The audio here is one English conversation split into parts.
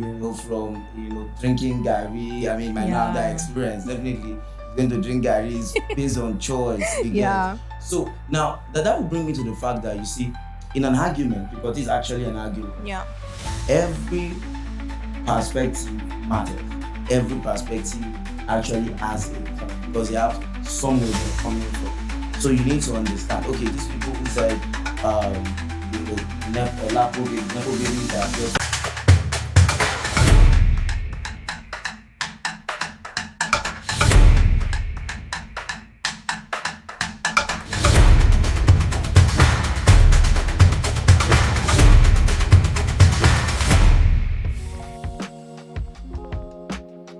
from drinking Gary. I mean, might not have that experience. Definitely going to drink Gary is based on choice. So now that will bring me to the fact that you see, in an argument, because it's actually an argument. Yeah. Every perspective matters. Every perspective actually has a point because you have somewhere they're coming from. So you need to understand. Okay, these people who said, Lapo babies are just.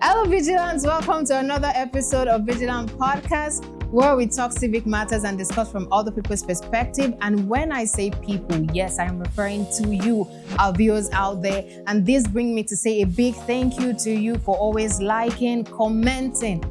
Hello, Veegilants. Welcome to another episode of Veegilant Podcast, where we talk civic matters and discuss from other people's perspective. And when I say people, yes, I am referring to you, our viewers out there. And this brings me to say a big thank you to you for always liking, commenting.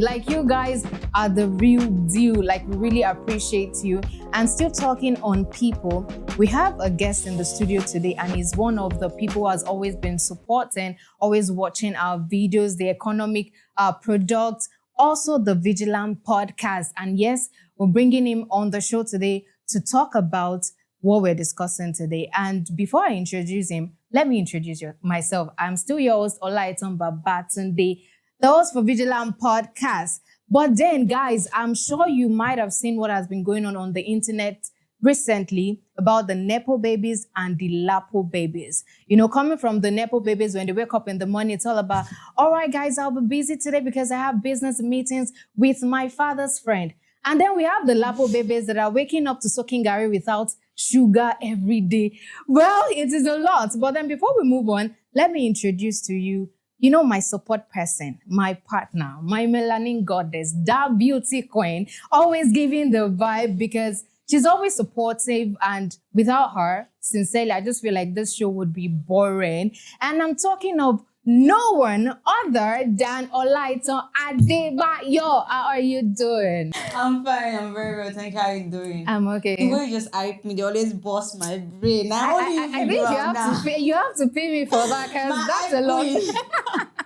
Like, you guys are the real deal. Like, we really appreciate you. And still talking on people, we have a guest in the studio today, and he's one of the people who has always been supporting, always watching our videos, the economic products, also the Veegilant podcast. And yes, we're bringing him on the show today to talk about what we're discussing today. And before I introduce him, let me introduce myself. I'm still your host, Olaiton Babatunde, the host for Veegilant podcast. But then, guys, I'm sure you might have seen what has been going on the internet recently about the Nepo babies and the Lapo babies. You know, coming from the Nepo babies, when they wake up in the morning, it's all about, all right, guys, I'll be busy today because I have business meetings with my father's friend. And then we have the Lapo babies that are waking up to soaking Gary without sugar every day. Well, it is a lot. But then before we move on, let me introduce to you, my support person, my partner, my melanin goddess, that beauty queen, always giving the vibe because she's always supportive, and without her, sincerely, I just feel like this show would be boring. And I'm talking of no one other than Olaiton Adebayo. How are you doing? I'm fine. I'm very well. Thank you. How are you doing? I'm okay. The way you just hype me, they always bust my brain. I think you have to pay me for that because that's a lot.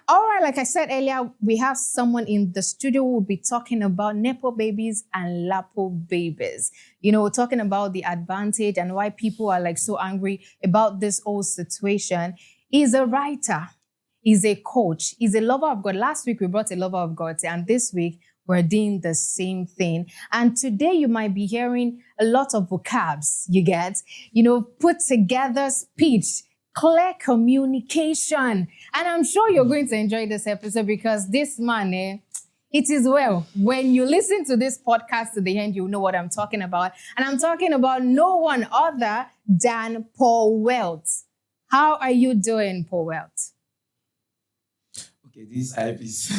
All right, like I said earlier, we have someone in the studio who will be talking about Nepo babies and Lapo babies. We're talking about the advantage and why people are like so angry about this whole situation. He's a writer. He's a coach. He's a lover of God. Last week, we brought a lover of God. And this week, we're doing the same thing. And today, you might be hearing a lot of vocabs, you get, put together speech, clear communication. And I'm sure you're going to enjoy this episode because this man, it is well. When you listen to this podcast to the end, you'll know what I'm talking about. And I'm talking about no one other than Paul Wealth. How are you doing, Paul Wealth? Okay, this hype is...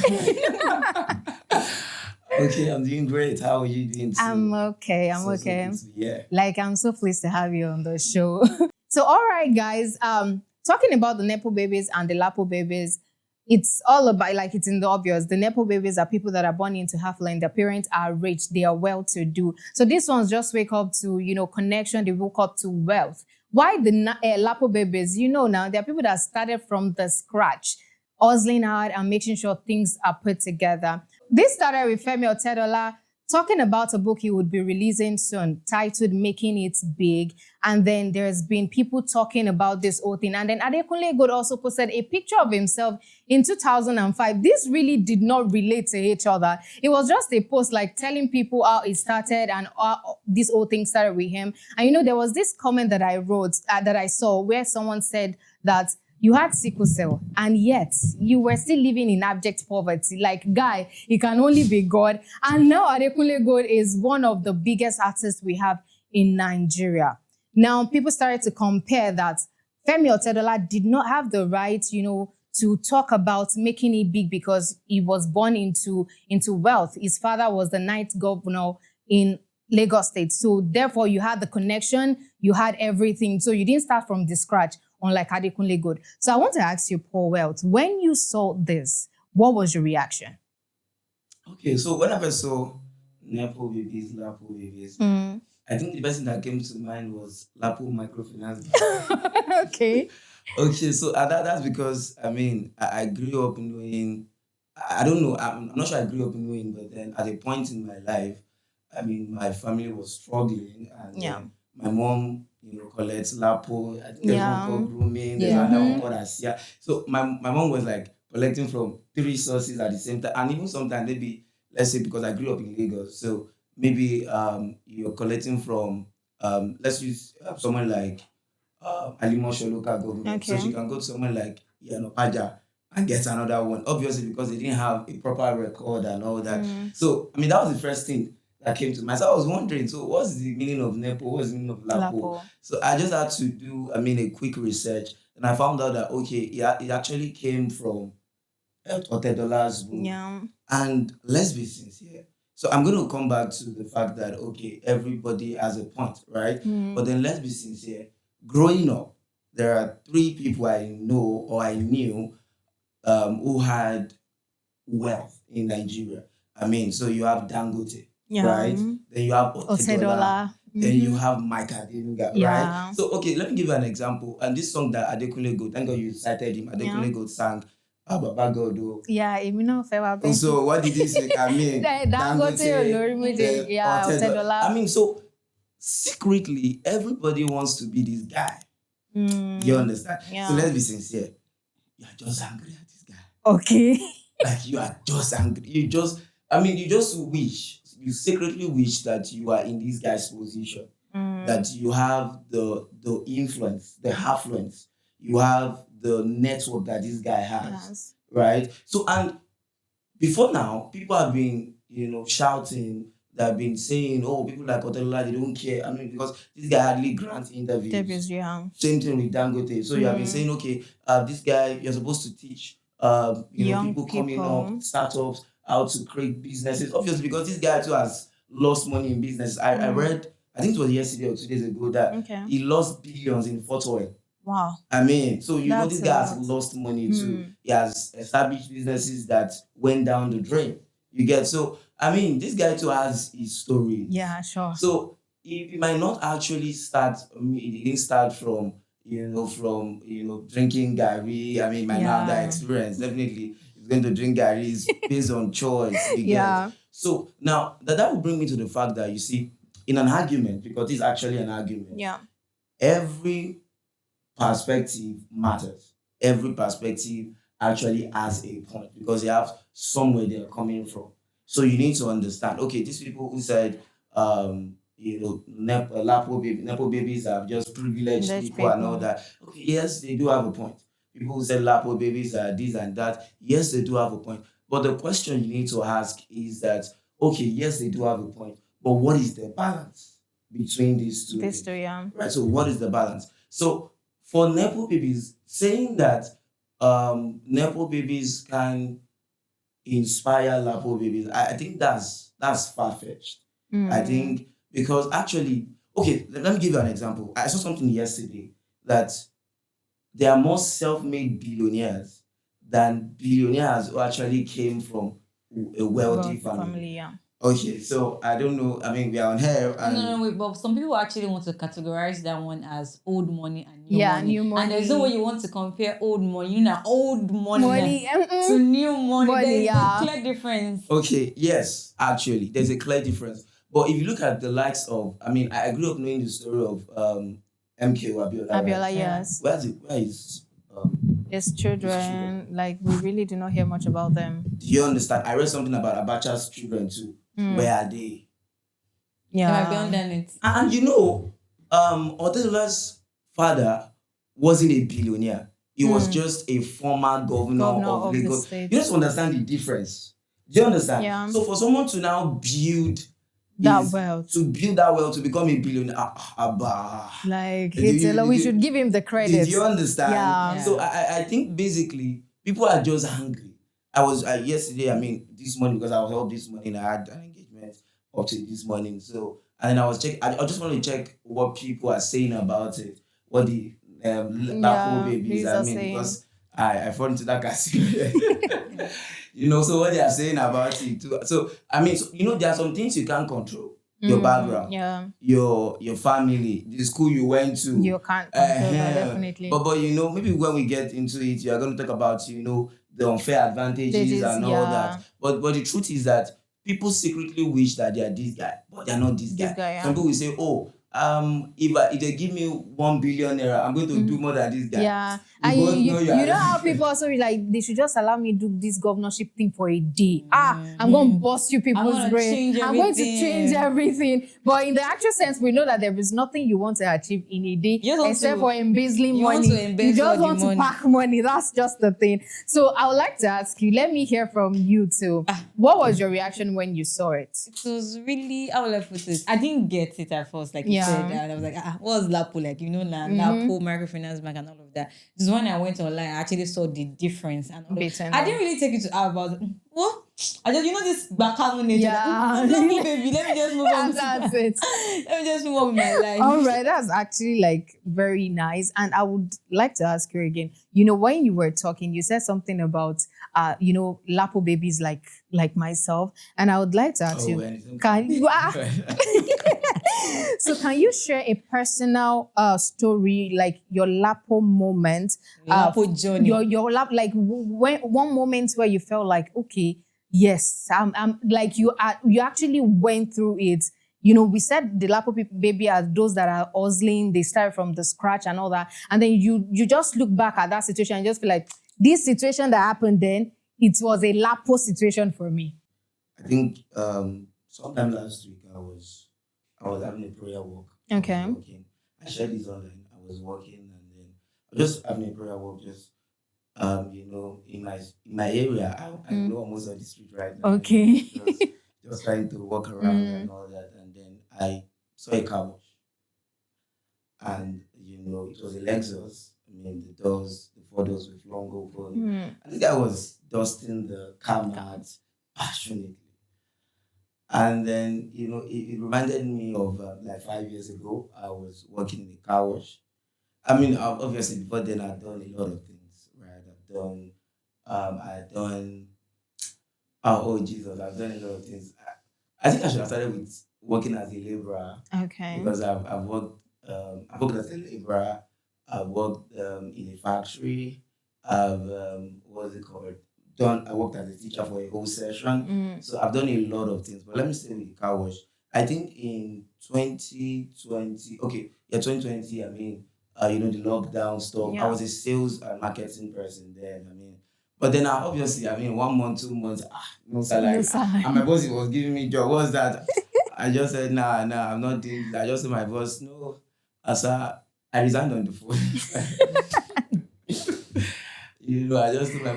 Okay, I'm doing great. How are you doing? I'm okay. I'm okay. Yeah. Like, I'm so pleased to have you on the show. So, all right, guys, talking about the Nepo babies and the Lapo babies, it's all about, like, it's in the obvious. The Nepo babies are people that are born into affluence. Their parents are rich. They are well-to-do. So these ones just wake up to, connection. They woke up to wealth. Why the Lapo babies? Now, there are people that started from the scratch, hustling hard and making sure things are put together. This started with Femi Otedola talking about a book he would be releasing soon titled Making It Big. And then there's been people talking about this whole thing. And then Adekunle Gold also posted a picture of himself in 2005. This really did not relate to each other. It was just a post like telling people how it started and how this whole thing started with him. And there was this comment that I wrote, that I saw where someone said that you had sickle cell, and yet you were still living in abject poverty. Like, guy, it can only be God. And now Adekunle Gold is one of the biggest artists we have in Nigeria. Now, people started to compare that Femi Otedola did not have the right, to talk about making it big because he was born into wealth. His father was the ninth governor in Lagos State. So therefore, you had the connection, you had everything. So you didn't start from the scratch, unlike Adekunle Gold. So I want to ask you, Paul Wealth, when you saw this, what was your reaction? Okay, so when I first saw Nepo babies, Lapo babies, I think the best thing that came to mind was Lapo microfinance. Okay. Okay, so that's because I grew up knowing. I don't know. I'm not sure I grew up knowing, but then at a point in my life, my family was struggling, and Yeah. then my mom, collects Lapo. I think there's one Yeah. called grooming. There's Yeah. another one called Asia. So my mom was like collecting from three sources at the same time, and even sometimes maybe, let's say, because I grew up in Lagos, so maybe you're collecting from let's use someone like Alimosho local government. So she Okay. can go to someone like Yanopaja and get another one. Obviously, because they didn't have a proper record and all that. So, that was the first thing that came to mind. So I was wondering, so what's the meaning of Nepo? What's the meaning of Lapo? Lapo. So I just had to do, a quick research. And I found out that, okay, it actually came from Otedola's book. Yeah. And let's be sincere. So I'm going to come back to the fact that, okay, everybody has a point, right? But then let's be sincere. Growing up, there are three people I know or I knew who had wealth in Nigeria. So you have Dangote, Yeah. right? Then you have Otedola. Otedola. Then you have Mike Adenuga, Yeah. right? So, okay, let me give you an example. And this song that Adekunle Gold, thank God you cited him, Adekunle Gold sang, Baba God. Yeah, èmi náà fẹ́ wá bẹ́ẹ̀. So what did he say? Dangote olórí méjèèjì. Yeah, Otedola. So secretly, everybody wants to be this guy. You understand? Yeah. So let's be sincere. You are just angry at this guy. Okay. Like you are just angry. You just wish, you secretly wish that you are in this guy's position. That you have the influence, the affluence, you have the network that this guy has. Yes. Right? So, and before now, people have been, shouting, they've been saying, oh, people like Otedola, they don't care. Because this guy hardly grants interviews. Yeah. Same thing with Dangote. So you have been saying, okay, this guy, you're supposed to teach, Young people coming people. up, startups, how to create businesses. Obviously, because this guy too has lost money in business. I read, I think it was yesterday or 2 days ago, that he lost billions in photo oil. Wow. So this guy has lost money too. He has established businesses that went down the drain. You get? So this guy too has his story. Yeah, sure. So he might not actually start. He didn't start from drinking Gary. Might not have that experience. Definitely, he's going to drink Gary's based on choice. You get? So now that will bring me to the fact that, you see, in an argument, because this is actually an argument. Yeah. Every perspective matters. Every perspective actually has a point because they have somewhere they're coming from. So you need to understand, okay, these people who said, Nepo babies are just privileged people and all that. Okay, yes, they do have a point. People who said Lapo babies are this and that, yes, they do have a point. But the question you need to ask is that, okay, yes, they do have a point, but what is the balance between these two? These two, yeah. Right, so what is the balance? So for Nepo babies, saying that Nepo babies can inspire Lapo babies, I think that's far-fetched. I think because actually, okay, let me give you an example. I saw something yesterday that there are more self-made billionaires than billionaires who actually came from a wealthy family. Yeah. Okay, so I don't know. We are on here. And No, wait, but some people actually want to categorize that one as old money and new money. New money. And there's no way you want to compare old money, old money, money to new money. There's yeah. a clear difference. Okay, yes, actually, there's a clear difference. But if you look at the likes of, I grew up knowing the story of MK Abiola. Abiola, right? yes. Where is his children? Like, we really do not hear much about them. Do you understand? I read something about Abacha's children too. Where are they? Yeah. They might be underneath. And Otedola's father wasn't a billionaire. He was just a former governor of Lagos. You just understand the difference. Do you understand? Yeah. So for someone to now build that wealth, to become a billionaire, like we should give him the credit. Did you understand? Yeah. So I think basically people are just hungry. I was yesterday. This morning, because I was up this morning, I had an engagement up to this morning. So and then I was checking. I just want to check what people are saying about it. What the Lapo babies are saying, because I fall into that category. So what they are saying about it too. So there are some things you can't control. your background, Yeah. your family, the school you went to. You can't control that, definitely. But maybe when we get into it, you are going to talk about the unfair advantages and all that. But the truth is that people secretly wish that they are this guy, but they are not this guy. Some people will say, oh, if they give me 1 billion naira, I'm going to do more than this guy. Yeah. And you know how people also be like, they should just allow me to do this governorship thing for a day. I'm going to bust you people's brain. I'm going to change everything. But in the actual sense, we know that there is nothing you want to achieve in a day except for embezzling money. You just want to pack money. That's just the thing. So I would like to ask you, let me hear from you too. What was your reaction when you saw it? It was really, how will I put it? I didn't get it at first, like you said. And I was like, what's Lapo? Like, Lapo, microfinance bank and all of that. This is when I went online, I actually saw the difference. And all I didn't really take it to out about what? I just, this background nature. Yeah. Baby, let me just move on. That's it. Let me just move on with my life. All right, that's actually like very nice. And I would like to ask you again, when you were talking, you said something about, Lapo babies like myself. And I would like to ask you, so can you share a personal story, like your Lapo moment? Lapo journey. Your Lapo, like one moment where you felt like, okay, yes, I'm like you actually went through it. We said the Lapo baby are those that are hustling, they start from the scratch and all that. And then you just look back at that situation and just feel like this situation that happened then, it was a Lapo situation for me. I think sometime last week I was having a prayer walk. Okay. I shared this online. I was walking and then I was just having a prayer walk, just in my area. I know almost on the street right now. Okay. Just trying to walk around and all that, and then I saw a car wash, and it was a Lexus. I mean, the 4 doors were flung open, and the guy was dusting the car mat passionately. And then it reminded me of like 5 years ago. I was working in a car wash. I mean, obviously before then I'd done a lot of things, right? I've done. Oh Jesus! I've done a lot of things. I think I should have started with working as a laborer. Okay. Because I've worked as a laborer. I've worked in a factory. What's it called? I worked as a teacher for a whole session. So I've done a lot of things. But let me stay with the car wash. I think in 2020. Okay, yeah, 2020. I mean, the lockdown stuff. Yeah. I was a sales and marketing person then. I mean. But then obviously, 1 month, 2 months, no salary. And my boss was giving me job. What was that? I just said, nah, I'm not doing that. I just told my boss, no. I resigned on the phone.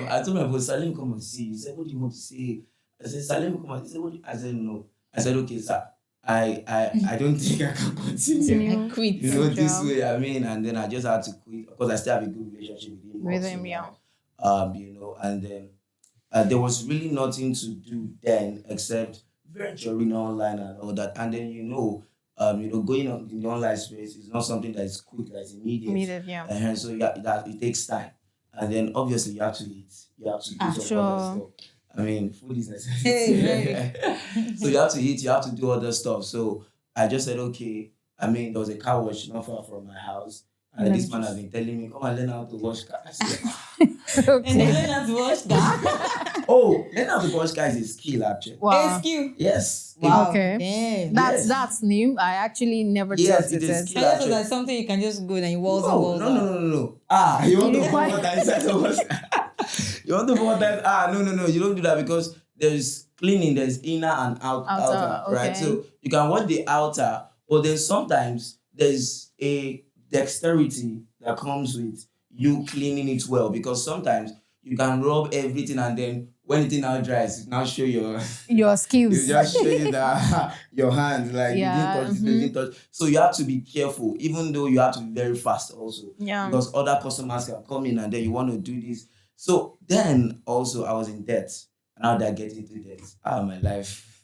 I told my boss, Salim, come and see. He said, what do you want to say? I said, Salim, come and see. He said, what I said, no. I said, okay, sir. I don't think I can continue. I quit. This way, and then I just had to quit because I still have a good relationship with him. And then there was really nothing to do then except venturing online and all that. And then going on in the online space is not something that is quick, that is immediate. And so it takes time. And then obviously you have to eat, you have to do some other stuff. I mean, food is necessary. So you have to eat, you have to do other stuff. So I just said, okay. There was a car wash not far from my house. And this man has been telling me, come and learn how to wash car. I said, okay. And learn how to wash car? Learn how to wash car is a skill, actually. Wow. A skill? Yes. Wow. Okay. That's new. I actually never tested it. So that's something you can just go and you walls and walls. No. You want to put water inside the wash car? You want to put water? No. You don't do that because there's cleaning, there's inner and outer, right? So you can wash the outer, but then sometimes there's a dexterity that comes with you cleaning it well, because sometimes you can rub everything and then when it now dries, it now show your skills. You just show you that your hands you didn't touch. So you have to be careful, even though you have to be very fast also. Yeah. Because other customers can come in and then you want to do this. So then also I was in debt. And how did I get into debt? My life.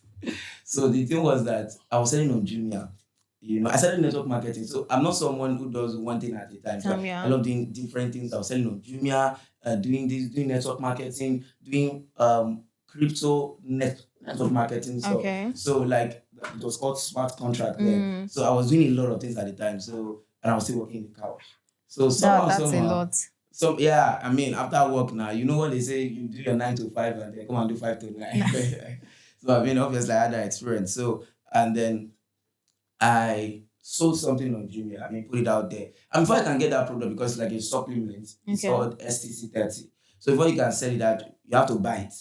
So the thing was that I was selling on Jumia. I started network marketing. So I'm not someone who does one thing at a time. So I love doing different things. I was selling on Jumia, doing network marketing, doing crypto network marketing stuff. Okay. So it was called smart contract then. So I was doing a lot of things at the time. So and I was still working in the couch. So that's a lot. So yeah, I mean, after work now, you know what they say, you do your 9 to 5 and then come and do 5 to 9. So I mean, obviously I had that experience. So and then I sold something on Jumia. I mean, put it out there. And before I can get that product, because like a supplement, it's called STC30. So before you can sell it out, you have to buy it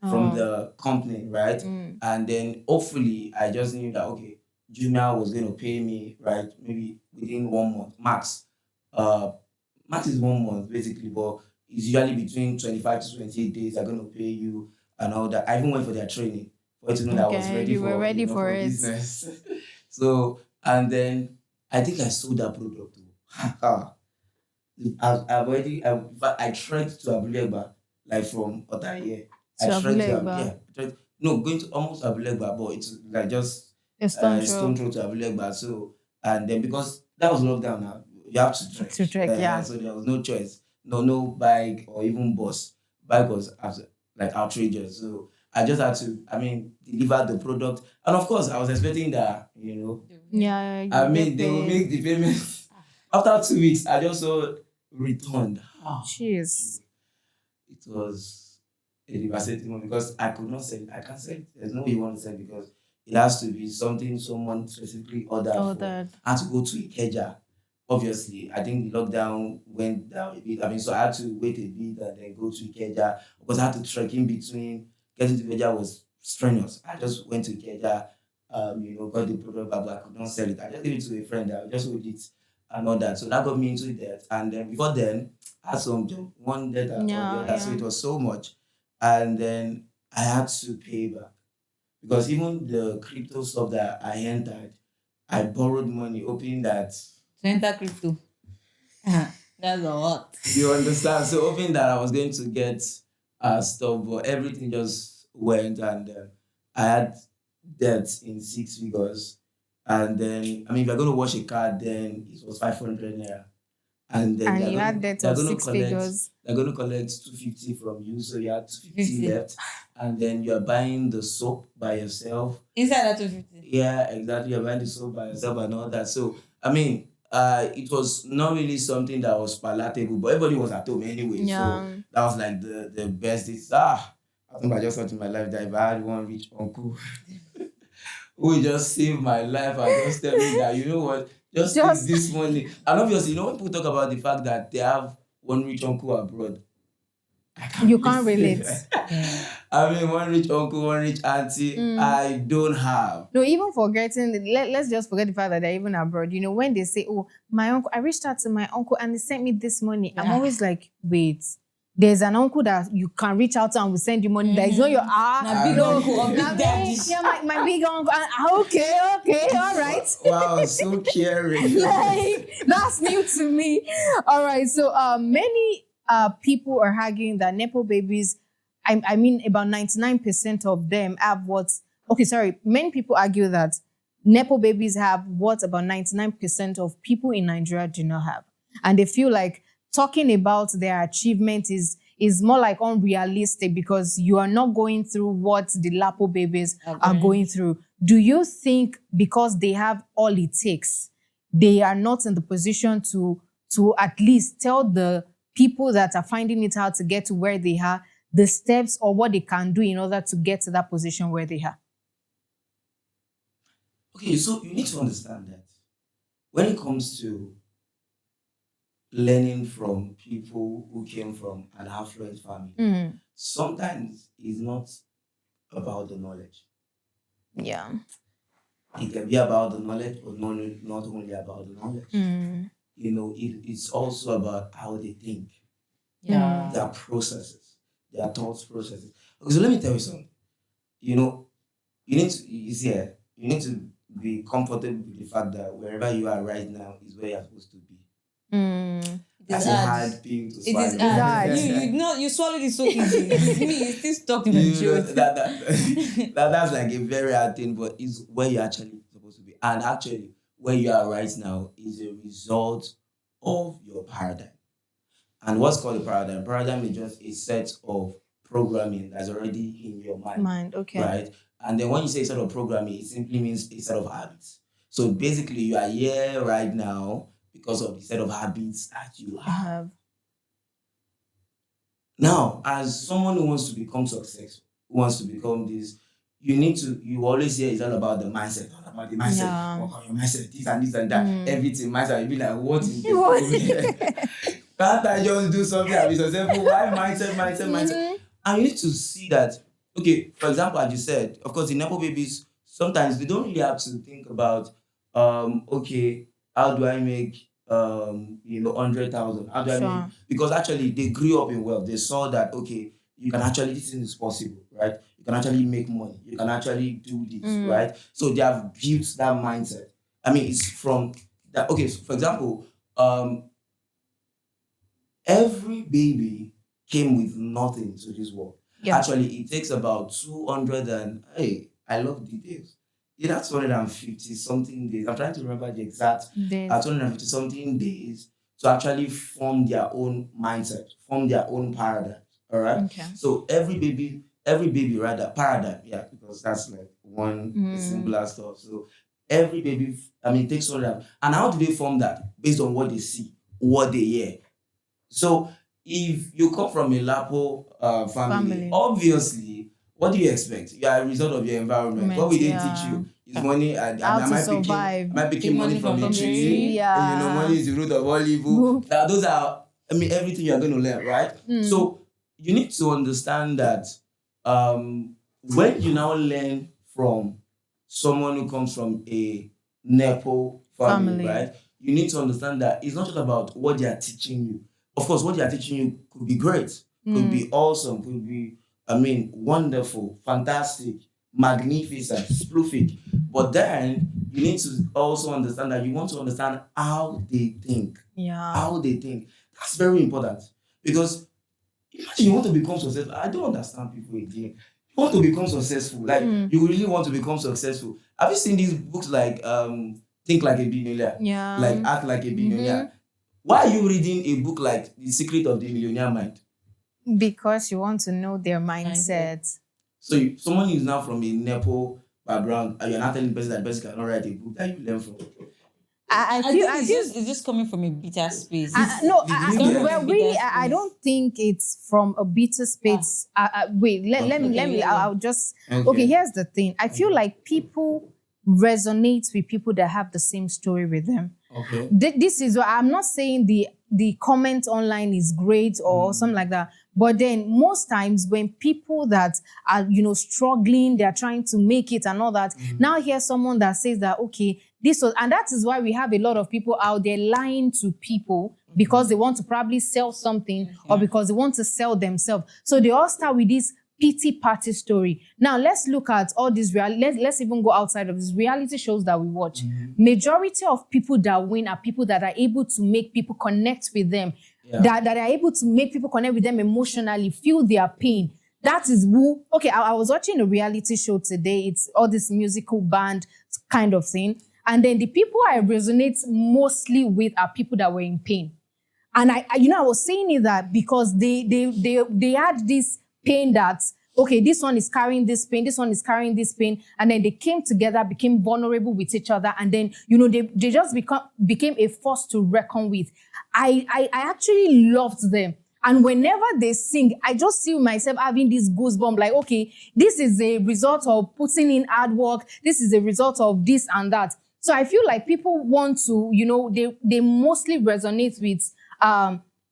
from the company, right? And then hopefully I just knew that okay, Jumia was going to pay me, right? Maybe within 1 month, max. Max is 1 month basically, but it's usually between 25 to 28 days they're going to pay you and all that. I even went for their training for it to know that I was ready you for were ready for it. business. So and then I think I sold that product. I tried to Abulegba, like from Otaye. I tried to no, going to almost Abulegba, but it's like just a stone throw to Abulegba. So and then because that was lockdown now, you have to trek. So there was no choice. No bike or even bus. Bike was like outrageous. So I just had to, I mean, deliver the product. And of course, I was expecting that, Yeah. I mean, they will make the payment. After 2 weeks, I just saw returned. Jeez. It was a devastating one because I could not sell it. I can't sell it. There's no way you want to sell it because it has to be something someone specifically ordered for. I had to go to Ikeja. Obviously, I think the lockdown went down a bit. I mean, so I had to wait a bit and then go to Ikeja because I had to trek in between. Getting to Ikeja was strenuous. I just went to Ikeja, got the product back, but I could not sell it. I just gave it to a friend. I just hold it and all that. So that got me into debt. And then before then, I had some job, one debt after the other. So it was so much. And then I had to pay back. Because even the crypto stuff that I entered, I borrowed money, hoping that... To enter crypto? That's a lot. You understand? So hoping that I was going to get stuff, but everything just went. And I had debt in 6 figures. And then, I mean, if you're going to wash a car, then it was 500 naira. And then you had debt of 6 figures. They're going to collect 250 from you, so you had 250 left. And then you're buying the soap by yourself. Inside that 250? Yeah, exactly. You're buying the soap by yourself and all that. So, I mean, it was not really something that was palatable, but everybody was at home anyway. Yeah. So that was like the best. I think I just thought in my life that if I had one rich uncle who just saved my life and just tell me that, you know what, just take this money. And obviously, when people talk about the fact that they have one rich uncle abroad, you can't relate. I mean, one rich uncle, one rich auntie, I don't have. No, even forgetting, let's just forget the fact that they're even abroad. You know, when they say, oh, my uncle, I reached out to my uncle and he sent me this money. I'm always like, wait. There's an uncle that you can reach out to and will send you money. That is not your my big uncle, big daddy. Yeah, my big uncle. Okay, all right. Wow, so caring. Like, that's new to me. All right, so many people are arguing that Nepo babies, I mean about 99% of them have many people argue that Nepo babies have what about 99% of people in Nigeria do not have. And they feel like talking about their achievement is more like unrealistic because you are not going through what the Lapo babies are going through. Do you think because they have all it takes, they are not in the position to at least tell the people that are finding it hard to get to where they are, the steps or what they can do in order to get to that position where they are? Okay, so you need to understand that when it comes to learning from people who came from an affluent family, sometimes it's not about the knowledge. Yeah. It can be about the knowledge, but not only about the knowledge. You know, it's also about how they think. Yeah. Their processes, their thoughts processes. Okay, so let me tell you something. You know, you need to be comfortable with the fact that wherever you are right now is where you're supposed to be. That's a hard thing to swallow. It is hard. You swallowed it so easy. It's me. It's still stuck in my throat. That's like a very hard thing, but it's where you're actually supposed to be. And actually, where you are right now is a result of your paradigm. And what's called a paradigm? Paradigm is just a set of programming that's already in your mind. Okay. Right? And then when you say a set of programming, it simply means a set of habits. So basically, you are here right now because of the set of habits that you have. Now, as someone who wants to become successful, who wants to become this, you always hear it's all about the mindset, all about the mindset. Yeah. Work on your mindset, this and this and that, everything. Mindset, you be like, what is the problem? Can't I just do something and be successful? Why mindset? And you need to see that, okay, for example, as you said, of course, the Nepo babies, sometimes they don't really have to think about, okay, how do I make 100,000? How do I make? Because actually they grew up in wealth. They saw that, okay, you can actually, this thing is possible, right? You can actually make money. You can actually do this, right? So they have built that mindset. I mean, it's from that. Okay, so for example, every baby came with nothing to this world. Yeah. Actually, it takes about 200 and, hey, I love details. That's 250 something days. I'm trying to remember the exact 250 something days to actually form their own mindset, form their own paradigm. All right. Okay. So every baby rather paradigm, yeah, because that's like one singular stuff. So every baby, it takes 200. And how do they form that? Based on what they see, what they hear. So if you come from a Lapo family, obviously, what do you expect? You are a result of your environment. What will they teach you? Is money. Am I picking money from a tree? Yeah. Money is the root of all evil. Those are, everything you are going to learn, right? So you need to understand that when you now learn from someone who comes from a Nepo family, right? You need to understand that it's not just about what they are teaching you. Of course, what they are teaching you could be great, could be awesome, could be, wonderful, fantastic, magnificent, sploofic. But then you need to also understand that you want to understand how they think. Yeah. How they think. That's very important. Because imagine you want to become successful. I don't understand people again. You want to become successful. Like, you really want to become successful. Have you seen these books like Think Like a Billionaire? Yeah. Like Act Like a Billionaire? Why are you reading a book like The Secret of the Millionaire Mind? Because you want to know their mindset. So someone is now from a Nepo background, and you're not telling the person that the person cannot write a book that you learn from. I feel it's just coming from a bitter space. I don't think it's from a bitter space. Wait, let me. I'll just. Okay, here's the thing. I feel like people resonate with people that have the same story with them. Okay. This is what I'm not saying the comment online is great or something like that. But then most times when people that are, struggling, they're trying to make it and all that, now hear someone that says that, okay, and that is why we have a lot of people out there lying to people because they want to probably sell something or because they want to sell themselves. So they all start with this pity party story. Now let's look at all these let's even go outside of these reality shows that we watch. Majority of people that win are people that are able to make people connect with them, that are able to make people connect with them emotionally, feel their pain. That is who. Okay, I was watching a reality show today. It's all this musical band kind of thing, and then the people I resonate mostly with are people that were in pain. And I was saying it that because they had this pain that, okay, this one is carrying this pain, this one is carrying this pain, and then they came together, became vulnerable with each other, and then, they just became a force to reckon with. I actually loved them. And whenever they sing, I just see myself having this goosebump, like, okay, this is a result of putting in hard work, this is a result of this and that. So I feel like people want to, they mostly resonate with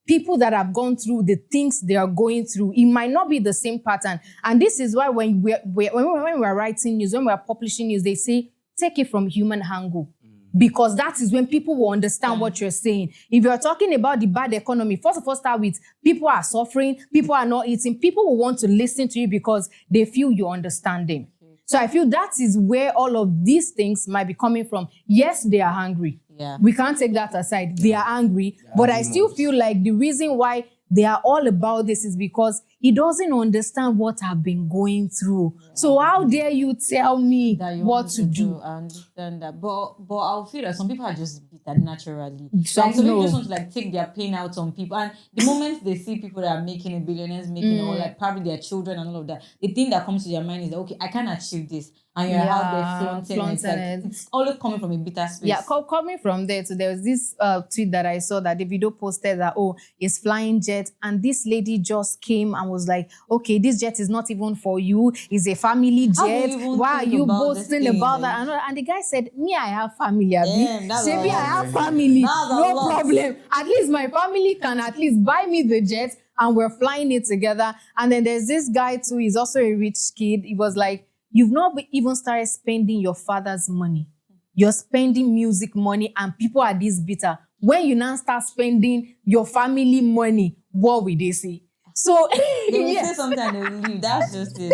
people that have gone through the things they are going through. It might not be the same pattern. And this is why when we're writing news, when we're publishing news, they say, take it from human angle. Because that is when people will understand what you're saying. If you're talking about the bad economy, first of all, start with people are suffering, people are not eating. People will want to listen to you because they feel you understand them. So I feel that is where all of these things might be coming from. Yes, they are hungry. Yeah. We can't take that aside. They are angry. But I still feel like the reason why they are all about this is because he doesn't understand what I've been going through. Yeah. So how dare you tell me what to do? I understand that. But I'll feel that some people are just bitter naturally. So they just want to take their pain out on people. And the moment they see people that are making it, billionaires making it, or probably their children and all of that, the thing that comes to their mind is that, okay, I can't achieve this. And you're out there flaunting it. It's always coming from a bitter space. Yeah, coming from there. So there was this tweet that I saw that Davido posted that, it's flying jet. And this lady just came and was like, okay, this jet is not even for you. It's a family jet. Why are you boasting about that? And the guy said, me, I have family. Say, me, I have family. No problem. At least my family can at least buy me the jet and we're flying it together. And then there's this guy too. He's also a rich kid. He was like, you've not even started spending your father's money. You're spending music money and people are this bitter. When you now start spending your family money, what will they say? So they will say something and they will leave. That's just it.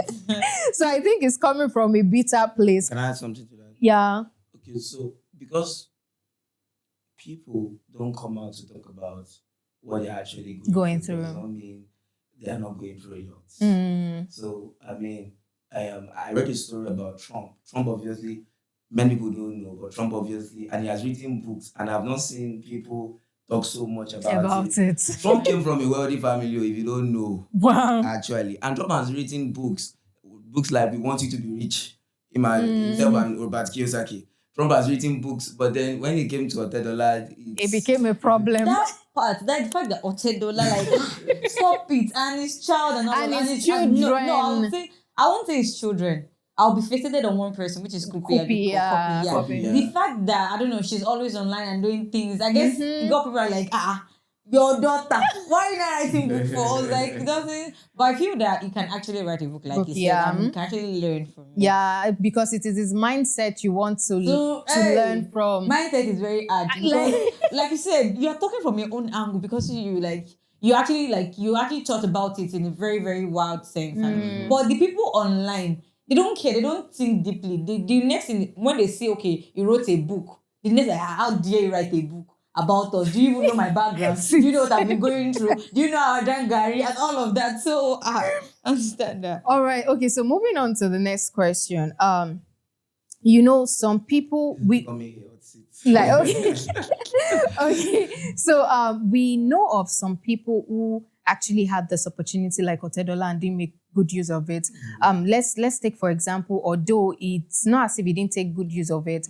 So I think it's coming from a bitter place. Can I add something to that? Yeah. Okay, so because people don't come out to talk about what they're actually going through, does not mean they are not going through a lot. So, I mean, I read a story about Trump. Trump, obviously, many people don't know, but Trump, obviously, and he has written books, and I've not seen people talk so much about it. Trump came from a wealthy family, if you don't know. Wow. Actually. And Trump has written books like We Want You to Be Rich, himself and Robert Kiyosaki. Trump has written books, but then when it came to Otedola, it became a problem. That part, the fact that Otedola, stop it, and his child and his children. No, I won't say his children. I'll be fixated on one person, which is Kupi. Yeah. The fact that, I don't know, she's always online and doing things, I guess got people are like, your daughter, why are you not writing book for? I was like, it doesn't. But I feel that you can actually write a book like you said, and you can actually learn from it. Yeah, because it is his mindset you want to learn from. Mindset is very hard. Because, like you said, you are talking from your own angle because you actually thought about it in a very, very wild sense. But the people online, they don't care. They don't think deeply. The next thing, when they say, okay, you wrote a book, the next, like, how dare you write a book about us? Do you even know my background? Do you know what I've been going through? Do you know how I drank Gary and all of that? So I understand that. All right. Okay. So moving on to the next question. Some people okay. So we know of some people who actually had this opportunity like Otedola and didn't make good use of it. Let's take, for example, although it's not as if he didn't take good use of it,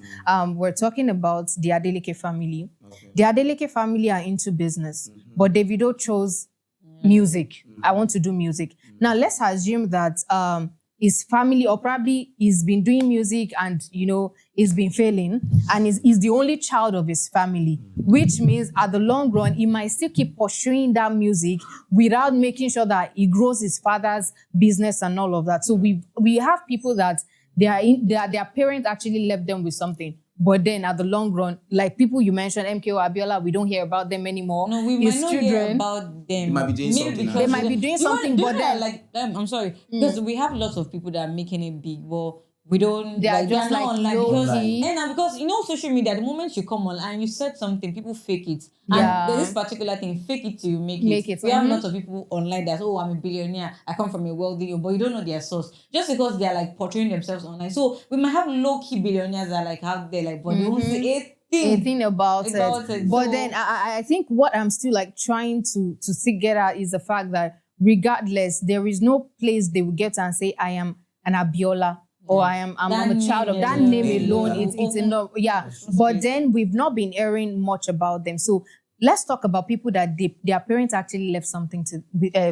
we're talking about the Adeleke family. Okay. The Adeleke family are into business, but Davido chose music. I want to do music. Now, let's assume that his family, or probably he's been doing music and, he's been failing, and he's the only child of his family, which means at the long run, he might still keep pursuing that music without making sure that he grows his father's business and all of that. So we have people that their parents actually left them with something. But then at the long run, like people you mentioned, MKO, Abiola, we don't hear about them anymore. No, we might not hear about them. They might be doing something. They might be doing something, but then... I'm sorry. Because we have lots of people that are making it big, but we don't... They are just not online because social media, the moment you come online, you said something, people fake it. And there's this particular thing, fake it till you make it. We have lots of people online that, I'm a billionaire, I come from a wealthy, but you don't know their source. Just because they're portraying themselves online. So we might have low-key billionaires that are out there, but they won't say a thing about it. But then I think what I'm still trying to get at is the fact that regardless, there is no place they will get and say, I am an Abiola. Or I'm a child of that name alone. It's enough. Yeah. But then we've not been hearing much about them. So let's talk about people that their parents actually left something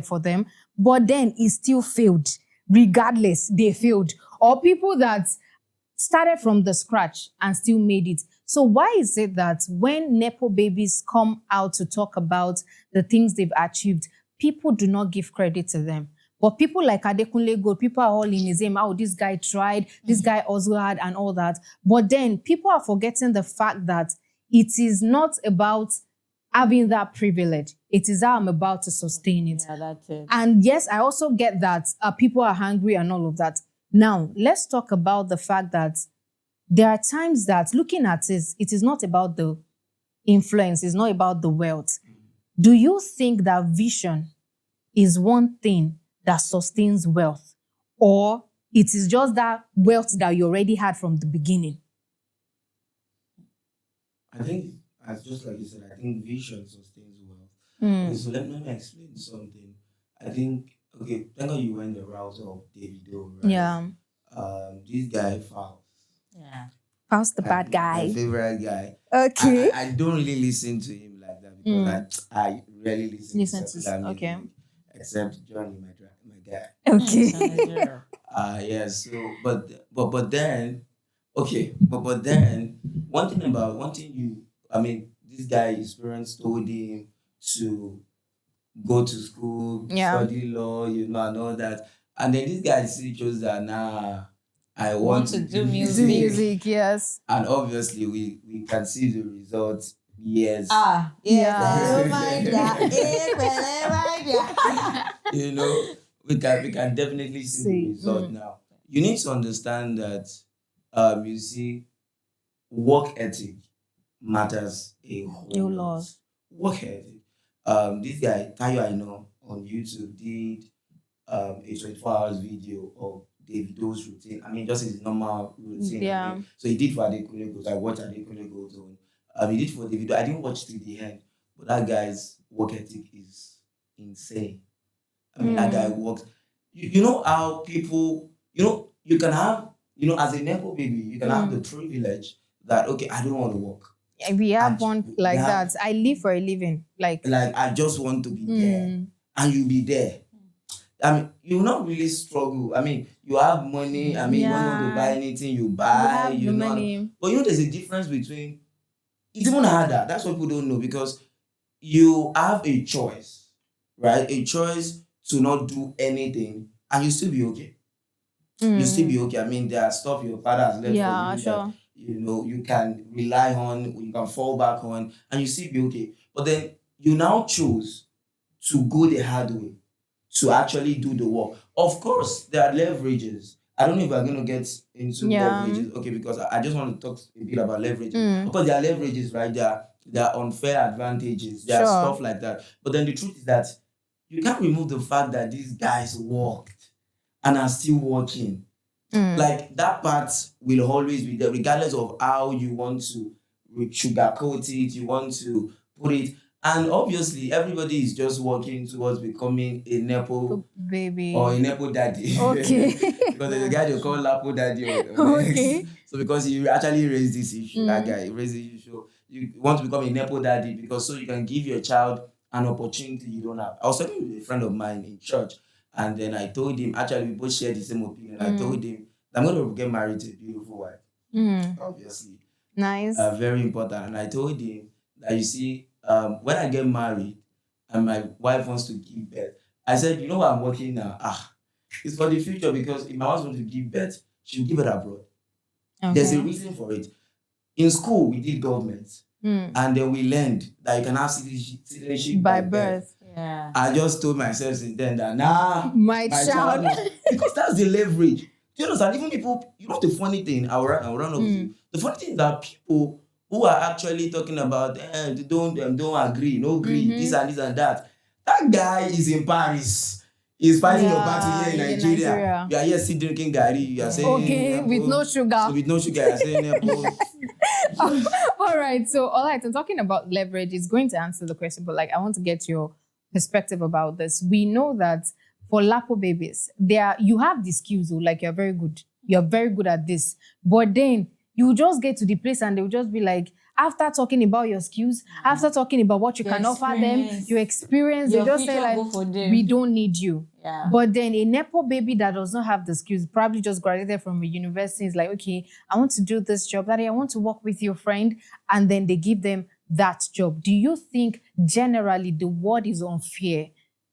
for them, but then it still failed. Regardless, they failed. Or people that started from the scratch and still made it. So why is it that when Nepo babies come out to talk about the things they've achieved, people do not give credit to them? But people like Adekunle Gold, people are all in his name. Oh, this guy tried, this guy also had, and all that. But then people are forgetting the fact that it is not about having that privilege. It is how I'm about to sustain it. Yeah, that's it. And yes, I also get that people are hungry and all of that. Now, let's talk about the fact that there are times that looking at this, it is not about the influence, it's not about the wealth. Do you think that vision is one thing that sustains wealth, or it is just that wealth that you already had from the beginning? I think, as just like you said, I think vision sustains wealth. Okay, Mm. so let me explain something. I think, okay, thank God you went the route of Davido, right? Yeah. This guy, Faust. Yeah. Faust the bad My guy. favorite guy. Okay. I don't really listen to him like that because I rarely listen to secular music, okay. except Johnny, my guy. Okay. Yes. So, but then, okay, but then one thing I mean, this guy, his parents told him to go to school, Yeah. study law, and all that, and then this guy still chose that. Nah, I want to do Do music. music, yes. and obviously we can see the results. Yes. Yeah. you know, we can definitely see the result now. You need to understand that you see, work ethic matters a whole lot. Work ethic. This guy, Tayo I know on YouTube did a 24 hours video of Davido's routine. I mean, just his normal routine. Yeah. I mean, so he did for Adekunle Gold. I watched Adekunle Gold on. He did for Davido. I didn't watch till the end, but that guy's work ethic is insane. I mean, that guy works. You know how people, you can have, as a Nepo baby, you can have the privilege that, okay, I don't want to work. We have one like that. I live for a living. Like I just want to be there. And you'll be there. I mean, you will not really struggle. I mean, you have money. I mean, when you want to buy anything, you buy. You have the money. But there's a difference between. It's even harder. That's what people don't know, because you have a choice, right? A choice to not do anything, and you still be okay. You still be okay. I mean, there are stuff your father has left for you sure. that you can rely on, you can fall back on, and you still be okay. But then you now choose to go the hard way, to actually do the work. Of course, there are leverages. I don't know if we're going to get into leverages, okay, because I just want to talk a bit about leverages. Of course, there are leverages, right? There are unfair advantages. There are stuff like that. But then the truth is that you can't remove the fact that these guys worked and are still working. Like, that part will always be there, regardless of how you want to sugarcoat it, you want to put it. And obviously, everybody is just working towards becoming a Nepo baby or a Nepo daddy. Okay. Because there's a guy they call Lapo daddy. Okay. So because he actually raised this issue, that guy raised the issue. So you want to become a Nepo daddy because so you can give your child an opportunity you don't have. I was talking with a friend of mine in church, and then I told him, actually we both shared the same opinion. I told him that I'm going to get married to a beautiful wife. Obviously. Nice. Very important. And I told him that, you see, when I get married and my wife wants to give birth, I said, you know what, I'm working now. It's for the future, because if my wife wants to give birth, she'll give it abroad. Okay. There's a reason for it. In school, we did government. And then we learned that you can have citizenship by birth. Yeah. I just told myself since then that, my child. Because that's the leverage. Do you understand? Even people, the funny thing, I'll run over to you. The funny thing is that people who are actually talking about, they don't agree, no agree, this and that. That guy is in Paris. He's fighting your battle here in Nigeria. You are here still drinking gari. You are saying, okay, with no sugar. So with no sugar, you are saying Nepo. All right. I'm talking about leverage. It's going to answer the question, but I want to get your perspective about this. We know that for Lapo babies, you have the skills, you're very good. You're very good at this. But then you just get to the place and they'll just be like, after talking about your skills, after talking about what you can offer them, your experience, they just say we don't need you. Yeah. But then a Nepo baby that does not have the skills, probably just graduated from a university, is like, okay, I want to do this job. Daddy, I want to work with your friend. And then they give them that job. Do you think generally the world is unfair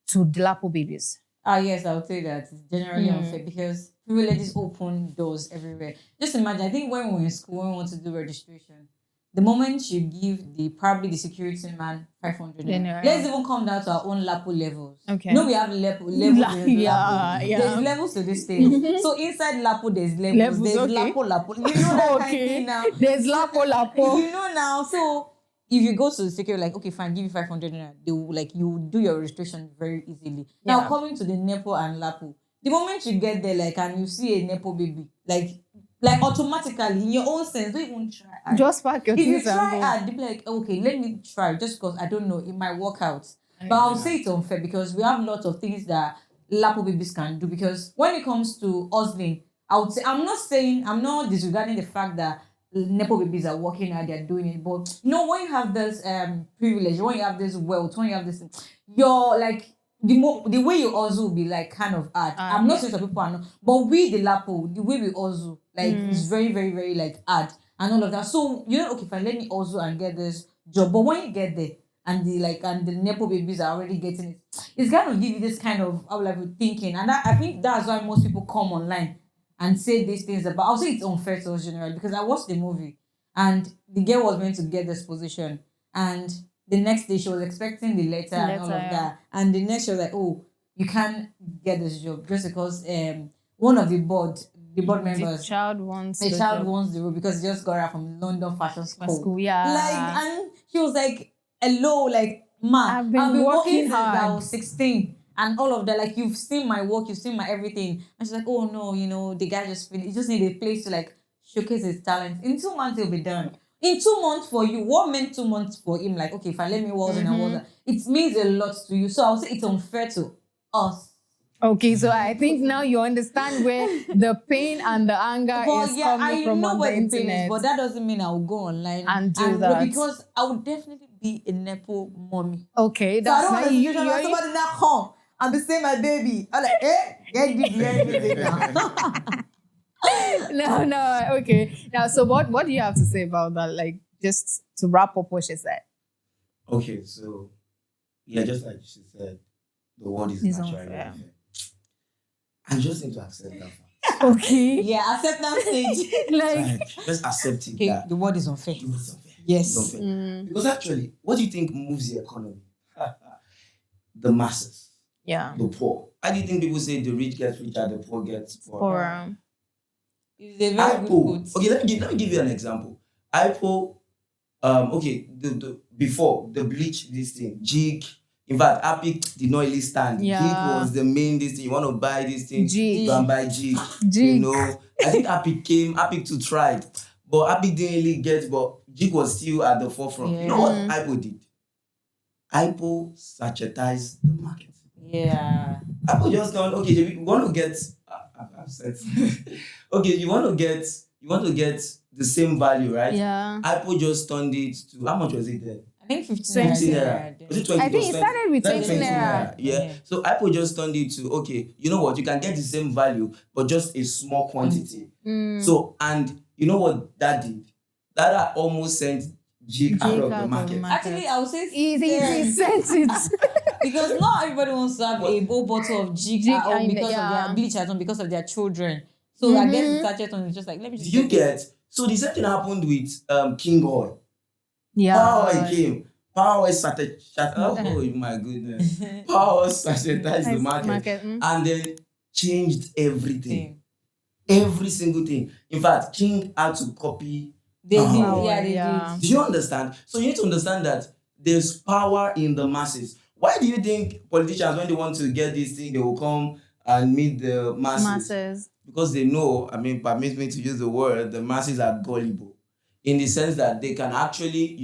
to the Lapo babies? Yes, I would say that it's generally unfair because privileges open doors everywhere. Just imagine, I think when we were in school, when we want to do registration, the moment you give probably the security man 500, let's even come down to our own Lapo levels. Okay. We have levels. Yeah. There's levels to this thing. So inside Lapo, there's levels. There's okay. Lapo. You know that kind of thing now. There's Lapo. You know now. So if you go to the security, like, okay, fine, give you 500 naira, they will, like, you do your registration very easily. Now, coming to the Nepo and Lapo, the moment you get there, like, and you see a Nepo baby, like automatically, in your own sense, don't even try. Just pack your things and go. If you try, they'll be like, okay, let me try, just because I don't know, it might work out. But I'll say it's unfair because we have lots of things that Lapo babies can do. Because when it comes to hustling, I would say, I'm not disregarding the fact that Nepo babies are working out, they're doing it. But when you have this privilege, when you have this wealth, when you have this, you're like, the way you hustle will be like kind of hard. I'm not saying some people are not, but we the Lapo, the way we hustle, like is very, very, very like hard and all of that. So okay, fine, let me hustle and get this job. But when you get there and the Nepo babies are already getting it, it's gonna give you this kind of thinking. And I think that's why most people come online and say these things about. I'll say it's unfair to us generally because I watched the movie and the girl was meant to get this position and the next day she was expecting the letter and all of that. And the next she was like, oh, you can't get this job just because one of the board members, the child wants the role because he just got her from London Fashion School. And she was like, hello, like, ma, I've been working since I was 16 and all of that. Like, you've seen my work, you've seen my everything. And she's like, oh no, the guy just finished. He just need a place to like showcase his talent. In 2 months he'll be done. In 2 months for you, what meant 2 months for him? Like, okay, fine, let me work and work. It means a lot to you. So I'll say it's unfair to us. Okay, so I think now you understand where the pain and the anger is coming from on the internet. But that doesn't mean I'll go online and do that. Because I would definitely be a Nepo mommy. Okay, that's so I don't want to somebody now come and be saying my baby. I'm like, get everything now. No, okay. Now, so what do you have to say about that? Like, just to wrap up what she said. Okay, so yeah, just like she said, the world is naturally unfair. I just need to accept that fact. Okay. Yeah, accept that stage. Just accept it. Okay, the world is unfair. The world is unfair. Yes. It's unfair. Because actually, what do you think moves the economy? The masses. Yeah. The poor. How do you think people say the rich get richer, the poor gets poorer? It's a very good Okay, let me give you an example. Okay, before the bleach, this thing, jig. In fact, Appic did not really stand. Yeah. Jig was the main this thing. You want to buy this thing, jig. Go and buy jig. Jig. I think Appic to try, but Appic didn't really get. But jig was still at the forefront. Yeah. You know what Ipo did? Ipo sachetized the market. Yeah. Ipo just gone. Okay, you want to get. I've said. Okay, you want to get the same value, right? Yeah. Ipo just turned it to how much was it then? I think 15 naira. Was it 20? I think it started with 20 naira. Yeah. So Apple just turned it to, okay, you know what? You can get the same value, but just a small quantity. So, and you know what that did? That almost sent jig out of the market. Actually, I would say he sent it. Because not everybody wants to have a whole bottle of jig at home because of their bleach at home, because of their children. So I guess the sachet on is just like, let me just. Do you get? So the same thing happened with King Oil. Yeah. Power Oil came. Power Oil started. Oh my goodness. Power Oil sachetized the market. And then changed everything. Every single thing. In fact, King had to copy. They did. Do you understand? So you need to understand that there's power in the masses. Why do you think politicians, when they want to get this thing, they will come and meet the masses? Because they know, permit me to use the word, the masses are gullible. In the sense that they can actually,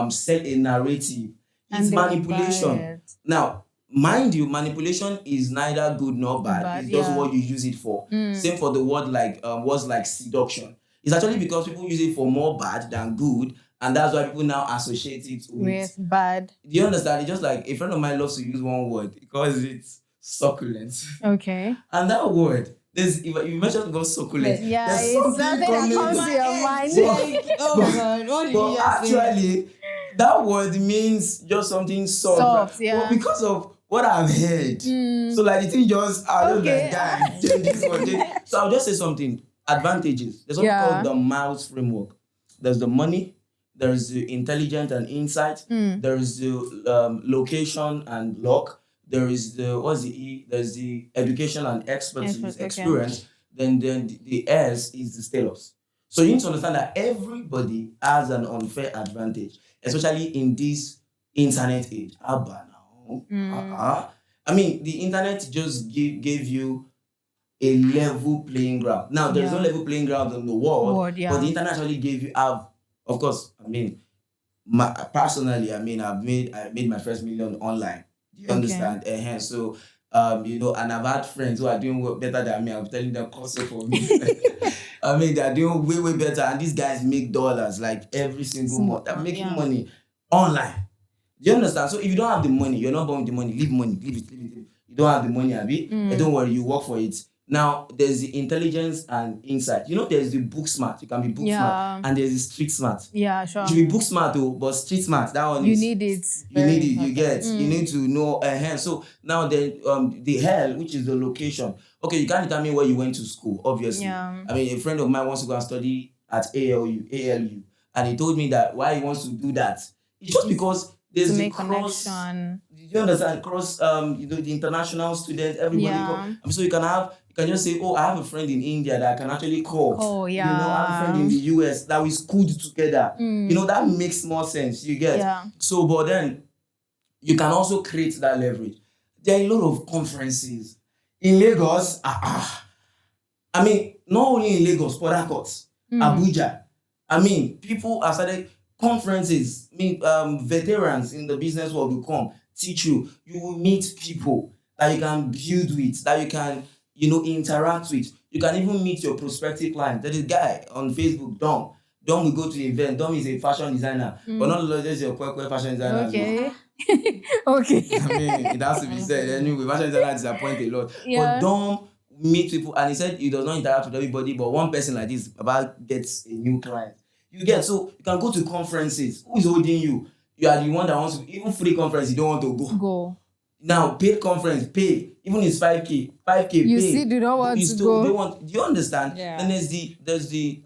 sell a narrative. It's manipulation. Now, mind you, manipulation is neither good nor bad. It's just what you use it for. Same for the word words like seduction. It's actually because people use it for more bad than good, and that's why people now associate it with bad. Do you understand? It's just like a friend of mine loves to use one word because it's succulent. Okay. And that word, if you mentioned the word succulent, there's something that comes to your mind. But actually, that word means just something soft. But because of what I've heard, so like the thing just change this one. So I'll just say something. Advantages. There's something called the Miles framework. There's the money, there's the intelligence and insight, there is the location and luck, there is there's the education and expertise, experience, then the S is the status. So you need to understand that everybody has an unfair advantage. especially in this internet age. Abba now. I mean, the internet just gave you a level playing ground. Now, there's no level playing ground in the world, but the internet actually gave you, of course, I mean, personally, I mean, I made my first million online. Do you understand? So, you know, and I've had friends who are doing better than me. I'm telling them, also for me. I mean, they're doing way better, and these guys make dollars like every single month. They're making money online. Do you understand? So if you don't have the money, you're not born with the money. Leave money, leave it. You don't have the money, Abi. Don't worry, you work for it. Now, there's the intelligence and insight. You know, there's the book smart. You can be book smart. And there's the street smart. Yeah, sure. You should be book smart though, but street smart, that one you need it. You need it, you get. You need to know So now the hell, which is the location. Okay, you can't determine where you went to school, obviously. I mean, a friend of mine wants to go and study at ALU. And he told me that why he wants to do that. It's just because there's to the make connection. You understand? Cross, you know, the international students, everybody. So you can just say, I have a friend in India that I can actually call. Oh, yeah. You know, I have a friend in the US that we schooled together. You know, that makes more sense. You get. So, but then you can also create that leverage. There are a lot of conferences in Lagos. I mean, not only in Lagos, Port Harcourt, Abuja. I mean, people have started conferences. I mean, veterans in the business world will come, teach you. You will meet people that you can build with, that you can, you know, interact with. You can even meet your prospective client. There is a guy on Facebook, Dom. Dom will go to the event. Dom is a fashion designer, but not just your quick fashion designer. Okay. Okay. I mean, it has to be said. Anyway, fashion designer disappoint a lot. But Dom meet people, and he said he does not interact with everybody, but one person like this about gets a new client. You get, so you can go to conferences. Who is holding you? You are the one that wants to, even free conference, you don't want to go. Now, paid conference, pay. Even it's 5K, you pay. See, do not want to go. Do you understand? Yeah. Then there's the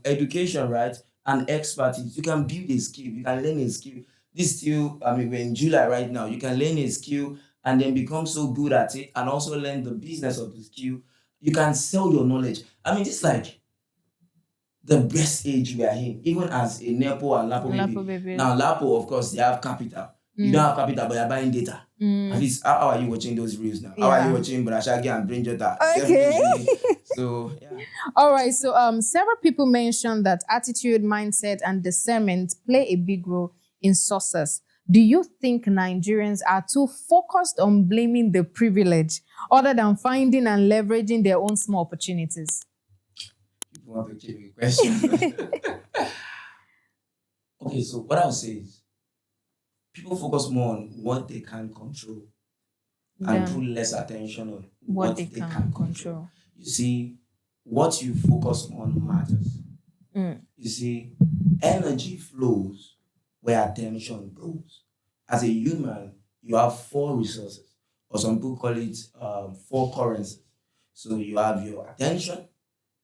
education, right? And expertise. You can build a skill. You can learn a skill. This still, I mean, we're in July right now. You can learn a skill and then become so good at it and also learn the business of the skill. You can sell your knowledge. I mean, it's like the best age we are in, even as a Nepo and Lapo baby. Now, Lapo, of course, they have capital. You don't have capital, but you're buying data. At least, how are you watching those reels now? How are you watching Brashagi and Bring Jota? Okay. So, yeah. All right. So, several people mentioned that attitude, mindset, and discernment play a big role in success. Do you think Nigerians are too focused on blaming the privilege other than finding and leveraging their own small opportunities? People want to keep me question. Okay, so what I would say is people focus more on what they can control and put less attention on what they can control. You see, what you focus on matters. You see, energy flows where attention goes. As a human, you have 4 resources, or some people call it 4 currencies. So you have your attention,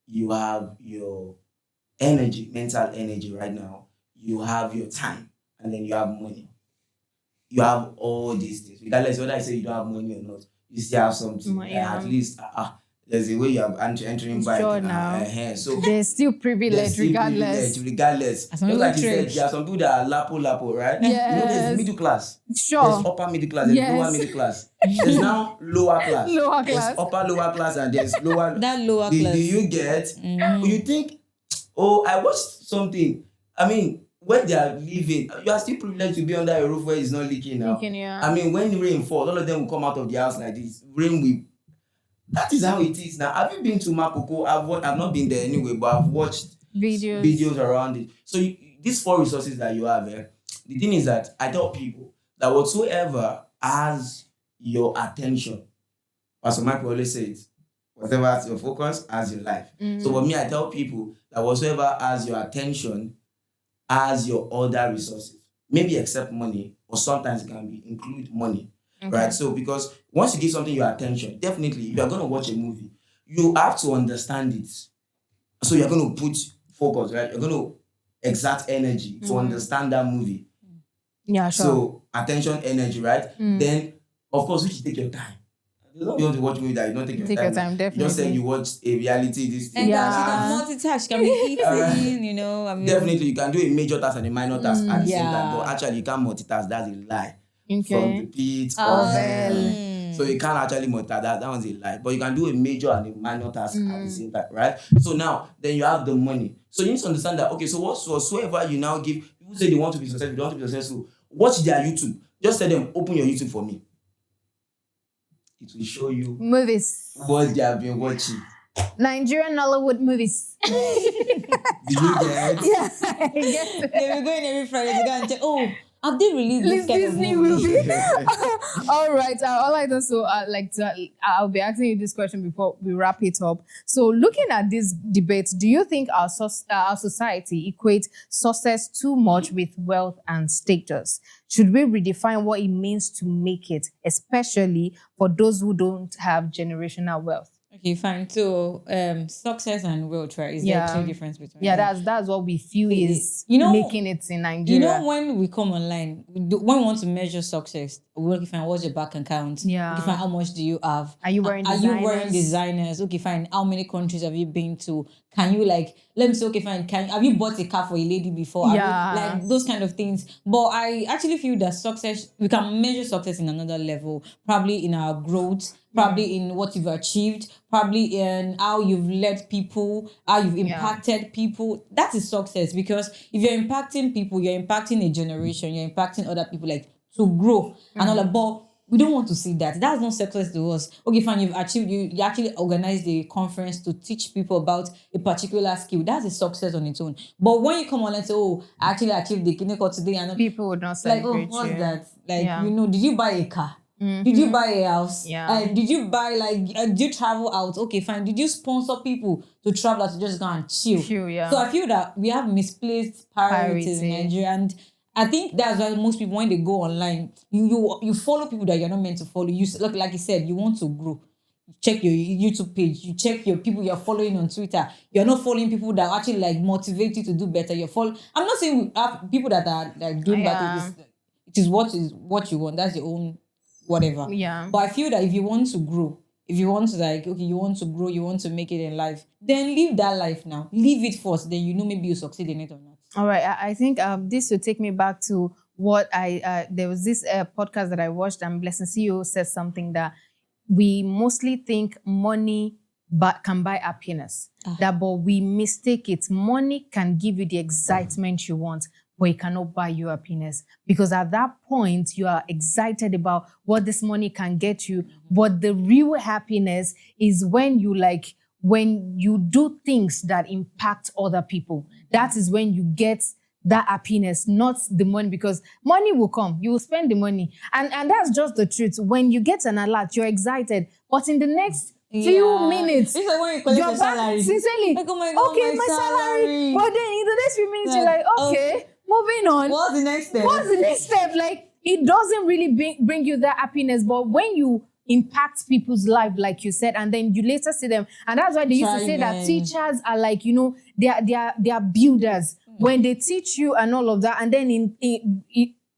you have your energy, mental energy right now, you have your time, and then you have money. You have all these things. Regardless whether I say you don't have money or not, you still have something. At least there's a way you are entering by now. So there's still privilege regardless. Just like you said, there are some people that are lapo, right? Yes. You know, there's middle class. Sure. There's upper middle class, there's lower middle class. There's now lower class. There's upper lower class and there's lower. That lower class. Do you get? You think, I watched something. I mean, when they are living, you are still privileged to be under a roof where it's not leaking now. I mean, when rain falls, all of them will come out of the house like this. Rain will. That is how it is now. Have you been to Makoko? I've not been there anyway, but I've watched videos around it. So these 4 resources that you have, the thing is that I tell people that whatsoever has your attention, Pastor Mike always says, whatever has your focus has your life. So for me, I tell people that whatsoever has your attention has your other resources. Maybe except money, or sometimes it can include money. Right? So because once you give something your attention, definitely if you're going to watch a movie, you have to understand it. So you're going to put focus, right? You're going to exert energy to understand that movie. Yeah, sure. So attention, energy, right? Then, of course, you should take your time. You want to watch movie that you don't take your time. Definitely. You just say you watch a reality this thing. And she can multitask, she can be eating, you know. I mean, definitely, you can do a major task and a minor task at the same time, but actually you can't multitask. That's a lie. From the pit of hell. So you can't actually multitask. That one's a lie. But you can do a major and a minor task at the same time, right? So now, then you have the money. So you need to understand that, okay, so whatsoever you now give, people say they want to be successful, they want to be successful. Watch their YouTube. Just tell them, open your YouTube for me. It will show you movies. What they have been watching. Nigerian Nollywood movies. Did you get? Yeah, I get it. They were going every Friday to go and check. Oh, have they released this kind of movie? All right. All I also I'll be asking you this question before we wrap it up. So, looking at this debate, do you think our society equates success too much with wealth and status? Should we redefine what it means to make it, especially for those who don't have generational wealth? Okay, fine. So, success and wealth, right? Is there a difference between? Yeah, that's what we feel is making it in Nigeria. You know, when we come online, when we want to measure success, we look find what's your bank account. Yeah. Okay, fine. How much do you have? Are you wearing designers? Okay, fine. How many countries have you been to? Can you let me say, okay, fine. Have you bought a car for a lady before? Yeah. Like those kind of things. But I actually feel that success, we can measure success in another level, probably in our growth, probably in what you've achieved, probably in how you've led people, how you've impacted people. That is success, because if you're impacting people, you're impacting a generation, you're impacting other people, like to grow and all that. But we don't want to see that. That's not success to us. Okay, fine, you've achieved, you actually organized a conference to teach people about a particular skill. That's a success on its own. But when you come on and say, oh, I actually achieved the clinical today, and people would not celebrate what's you. that? Did you buy a car? Did you buy a house? Did you buy did you travel out? Okay, fine. Did you sponsor people to travel out to just go and chill? So I feel that we have misplaced priorities in Nigeria, and I think that's why most people, when they go online, you follow people that you're not meant to follow. You like you said, you want to grow. You check your YouTube page. You check your people you're following on Twitter. You're not following people that actually motivate you to do better. I'm not saying we have people that are doing better. It is what you want. That's your own whatever. Yeah. But I feel that if you want to grow, if you want to you want to grow, you want to make it in life, then live that life now. Live it first. Then maybe you succeed in it or not. All right. I think this will take me back to what there was this podcast that I watched, and Blessing CEO says something that we mostly think money can buy happiness. But we mistake it. Money can give you the excitement you want, but it cannot buy you happiness. Because at that point, you are excited about what this money can get you. But the real happiness is when you do things that impact other people. That is when you get that happiness, not the money, because money will come. You will spend the money. And that's just the truth. When you get an alert, you're excited. But in the next few minutes, it's like when you collect your salary. Sincerely, oh my God, okay, my salary. But then in the next few minutes, you're like, okay, moving on. What's the next step? It doesn't really bring you that happiness. But when you impact people's life, like you said, and then you later see them. And that's why they used to say that teachers are they are builders. When they teach you and all of that, and then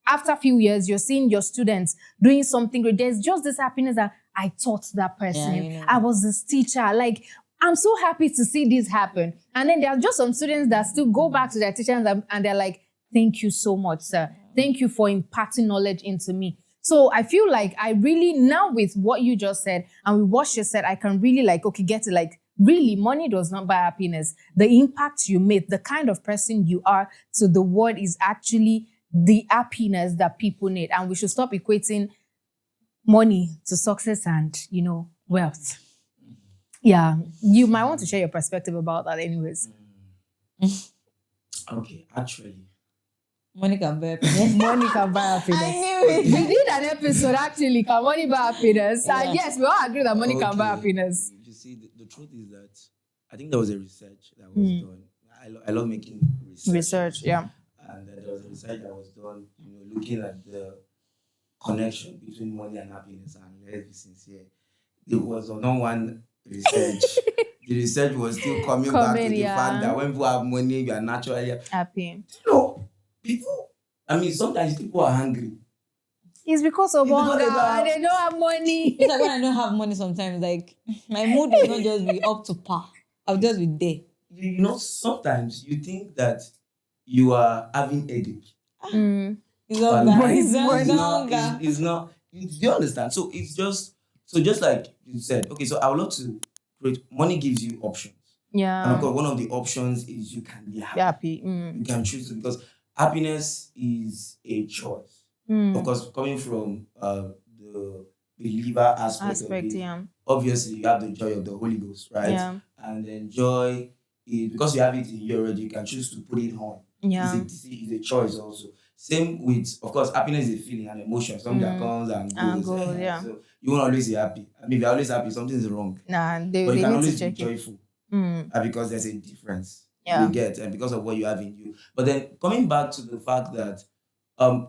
after a few years, you're seeing your students doing something great. There's just this happiness that I taught that person. I was this teacher. I'm so happy to see this happen. And then there are just some students that still go back to their teachers and they're like, thank you so much, sir. Thank you for imparting knowledge into me. So I feel like I really, now with what you just said and with what you said, I can really get it, really, money does not buy happiness. The impact you make, the kind of person you are to the world is actually the happiness that people need. And we should stop equating money to success and, wealth. Yeah. You might want to share your perspective about that anyways. Okay, actually. Money can buy happiness. Money can buy happiness. I knew it. We did an episode actually, can money buy happiness? And yes, we all agree that money can buy happiness. You see, the truth is that I think there was a research that was done. I love making research. Yeah. And there was a research that was done, looking at the connection between money and happiness. And let's be sincere, there was not one research. The research was still coming back to the fact that when people have money, you are naturally happy. People, sometimes people are hungry. It's because of hunger and they don't have money. It's like when I don't have money sometimes, like my mood will not just be up to par. I'll just be there. You know, sometimes you think that you are having headache. It's hunger. It's not. Do you understand? So it's just like you said. Okay, so I would love to create. Money gives you options. Yeah. And of course, one of the options is you can be happy. You can choose to, because happiness is a choice. Of course, coming from the believer aspect of it, obviously you have the joy of the Holy Ghost, right? Yeah. And then joy is, because you have it in you already, you can choose to put it on. Yeah. It's a choice also. Same with, of course, happiness is a feeling and emotion, something that comes and goes. Yeah. So you won't always be happy. I mean, if you're always happy, something is wrong. Nah, but they you can need always to check be joyful. it. Because there's a difference. Yeah. You get, and because of what you have in you. But then coming back to the fact that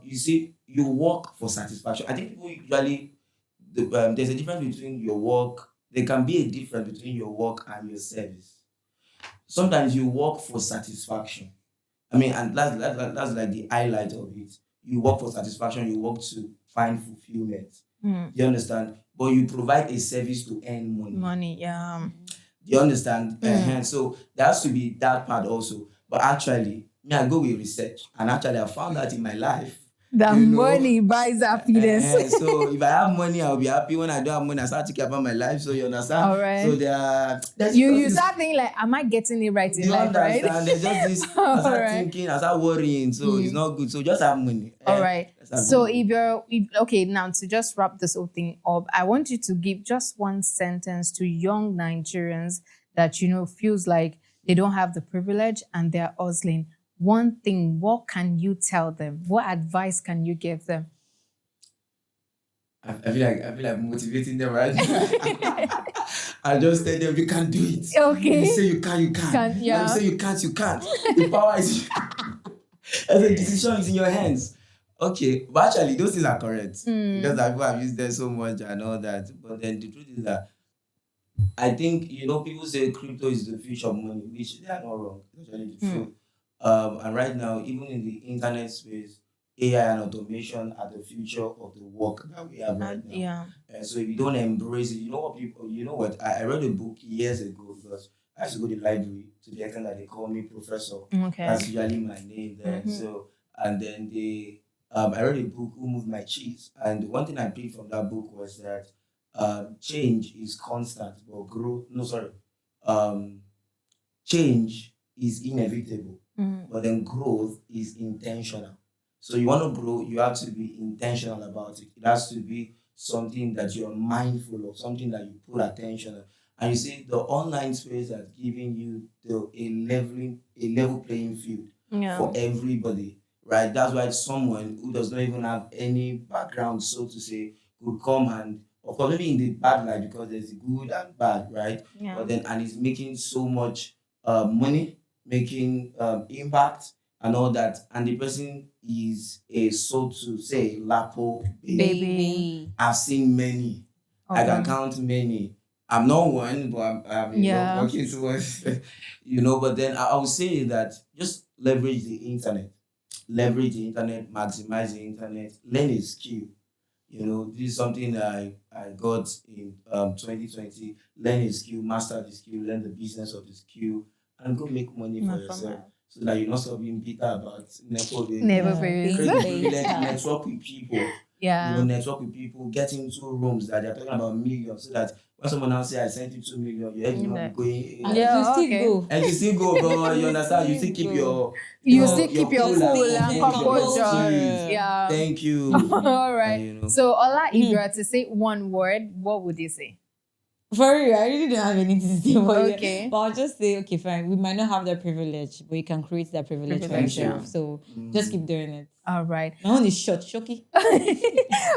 you see, you work for satisfaction. I think people usually there's a difference between your work. There can be a difference between your work and your service. Sometimes you work for satisfaction. I mean, and that's like the highlight of it. You work for satisfaction. You work to find fulfillment. You understand? But you provide a service to earn money. Money, yeah. You understand? So there has to be that part also. But actually, me, I go with research. And actually, I found that in my life. That money buys happiness. So if I have money, I'll be happy. When I don't have money, I start to care about my life. So you understand? All right. So you start thinking like, am I getting it right in life, right? There's just this, I start thinking, I start worrying. So it's not good. So just have money. All right. So okay, now to just wrap this whole thing up, I want you to give just one sentence to young Nigerians that, feels like they don't have the privilege and they're hustling. One thing, what can you tell them? What advice can you give them? I feel like motivating them right now. I just tell them, you can do it. Okay. You say you can, you can. Yeah. You say you can't, you can't. The power is the decision is in your hands. Okay, but actually those things are correct. Because people have used them so much and all that. But then the truth is that I think, people say crypto is the future of money, which they are not wrong. It's actually the truth. And right now, even in the internet space, AI and automation are the future of the work that we have right now. Yeah. And so if you don't embrace it, I read a book years ago, because I used to go to the library, to the extent that they call me professor. Okay. That's usually my name there. So, and then I read a book, Who Moved My Cheese? And one thing I picked from that book was that change is constant, but change is inevitable. But then growth is intentional. So you want to grow, you have to be intentional about it. It has to be something that you're mindful of, something that you put attention on. And you see, the online space has given you a level playing field for everybody, right? That's why someone who does not even have any background, so to say, could come and, of course, maybe in the bad light, because there's good and bad, right? Yeah. But then, and he's making so much money, making impact and all that, and the person is a, so to say, Lapo baby. I've seen many. I can count many. I'm not one, but I'm working towards but then I would say that just leverage the internet, maximize the internet, learn a skill. This is something that I got in 2020. Learn a skill, master the skill, learn the business of the skill, and go make money for yourself. So that you're not so being bitter about Nepo. Network with people. Yeah. Network with people, get into rooms that they're talking about millions, so that when someone else say I sent you 2 million, you're not going. And you still go, but you understand, you still keep your cool and composure. Yeah. Thank you. All right. So Ola, if you were to say one word, what would you say? For real, I really don't have anything to say about it. Okay. But I'll just say, okay, fine. We might not have that privilege, but you can create that privilege for yourself. So just keep doing it. All right. My own is short, shocky.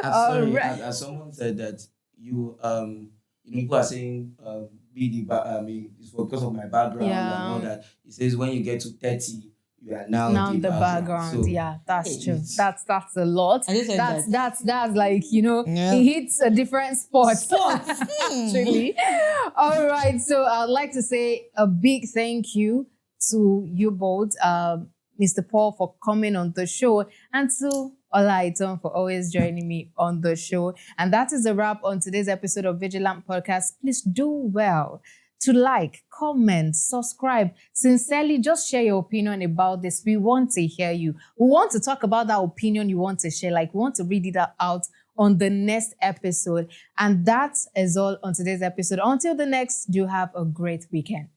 As someone said that people are saying it's because of my background and all that. It says when you get to 30, you are now the background. So, yeah, that's true. That's a lot. That's like, it hits a different spot. Actually. All right. So I'd like to say a big thank you to you both, Mr. Paul, for coming on the show, and to Olaiton for always joining me on the show. And that is a wrap on today's episode of Veegilant Podcast. Please do well to like, comment, subscribe. Sincerely, just share your opinion about this. We want to hear you. We want to talk about that opinion you want to share. Like, we want to read it out on the next episode. And that is all on today's episode. Until the next, do have a great weekend.